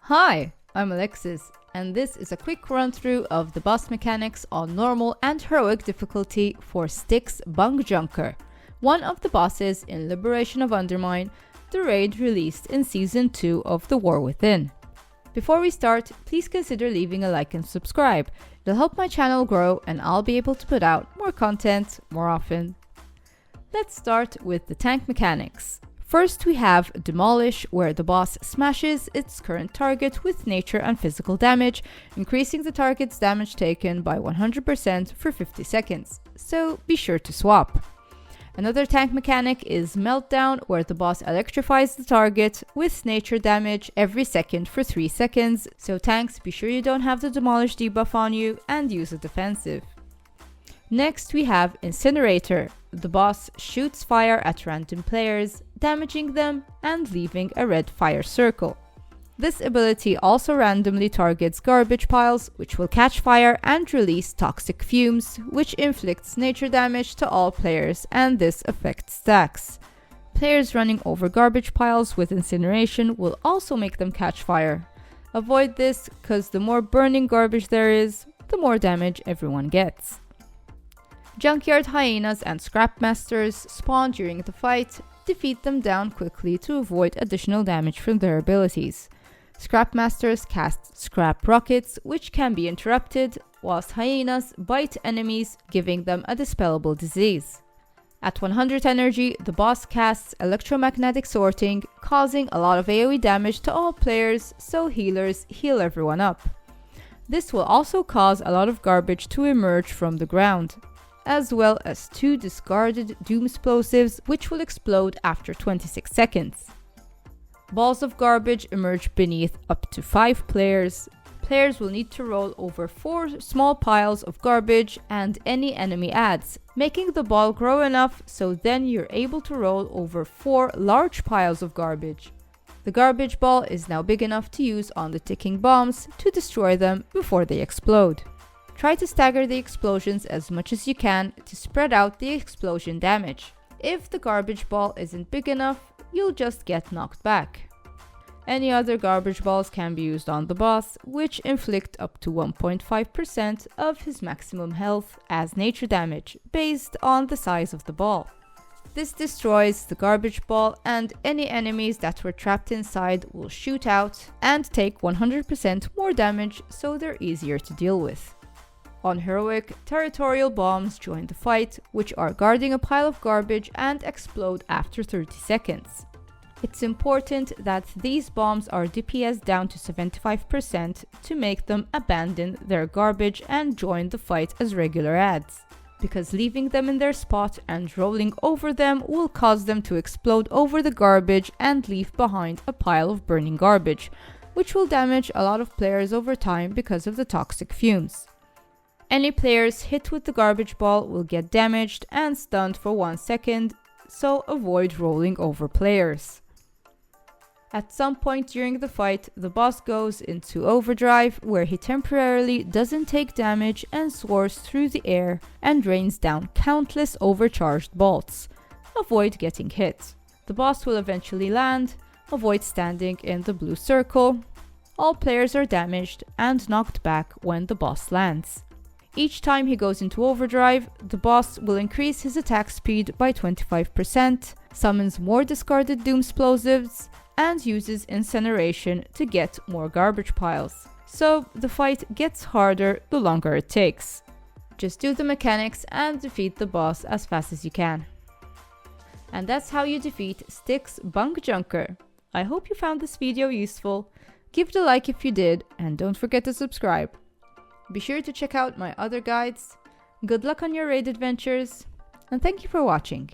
Hi, I'm Alexis, and this is a quick run-through of the boss mechanics on normal and heroic difficulty for Stix Bunkjunker, one of the bosses in Liberation of Undermine, the raid released in Season 2 of The War Within. Before we start, please consider leaving a like and subscribe. It'll help my channel grow and I'll be able to put out more content more often. Let's start with the tank mechanics. First we have Demolish, where the boss smashes its current target with nature and physical damage, increasing the target's damage taken by 100% for 50 seconds, so be sure to swap. Another tank mechanic is Meltdown, where the boss electrifies the target with nature damage every second for 3 seconds, so tanks, be sure you don't have the Demolish debuff on you and use a defensive. Next we have Incinerator. The boss shoots fire at random players, damaging them and leaving a red fire circle. This ability also randomly targets garbage piles, which will catch fire and release toxic fumes, which inflicts nature damage to all players, and this affects stacks. Players running over garbage piles with incineration will also make them catch fire. Avoid this, cause the more burning garbage there is, the more damage everyone gets. Junkyard hyenas and scrap masters spawn during the fight. Defeat them down quickly to avoid additional damage from their abilities. Scrap masters cast scrap rockets, which can be interrupted, whilst hyenas bite enemies, giving them a dispellable disease. At 100 energy, the boss casts electromagnetic sorting, causing a lot of AoE damage to all players, so healers heal everyone up. This will also cause a lot of garbage to emerge from the ground, as well as 2 discarded doom explosives, which will explode after 26 seconds. Balls of garbage emerge beneath up to 5 players. Players will need to roll over 4 small piles of garbage and any enemy adds, making the ball grow enough so then you're able to roll over 4 large piles of garbage. The garbage ball is now big enough to use on the ticking bombs to destroy them before they explode. Try to stagger the explosions as much as you can to spread out the explosion damage. If the garbage ball isn't big enough, you'll just get knocked back. Any other garbage balls can be used on the boss, which inflict up to 1.5% of his maximum health as nature damage, based on the size of the ball. This destroys the garbage ball, and any enemies that were trapped inside will shoot out and take 100% more damage, so they're easier to deal with. On heroic, territorial bombs join the fight, which are guarding a pile of garbage and explode after 30 seconds. It's important that these bombs are DPS down to 75% to make them abandon their garbage and join the fight as regular adds, because leaving them in their spot and rolling over them will cause them to explode over the garbage and leave behind a pile of burning garbage, which will damage a lot of players over time because of the toxic fumes. Any players hit with the garbage ball will get damaged and stunned for 1 second, so avoid rolling over players. At some point during the fight, the boss goes into overdrive, where he temporarily doesn't take damage and soars through the air and rains down countless overcharged bolts. Avoid getting hit. The boss will eventually land. Avoid standing in the blue circle. All players are damaged and knocked back when the boss lands. Each time he goes into overdrive, the boss will increase his attack speed by 25%, summons more discarded doom explosives, and uses incineration to get more garbage piles. So the fight gets harder the longer it takes. Just do the mechanics and defeat the boss as fast as you can. And that's how you defeat Stix Bunkjunker. I hope you found this video useful. Give it a like if you did, and don't forget to subscribe. Be sure to check out my other guides. Good luck on your raid adventures, and thank you for watching.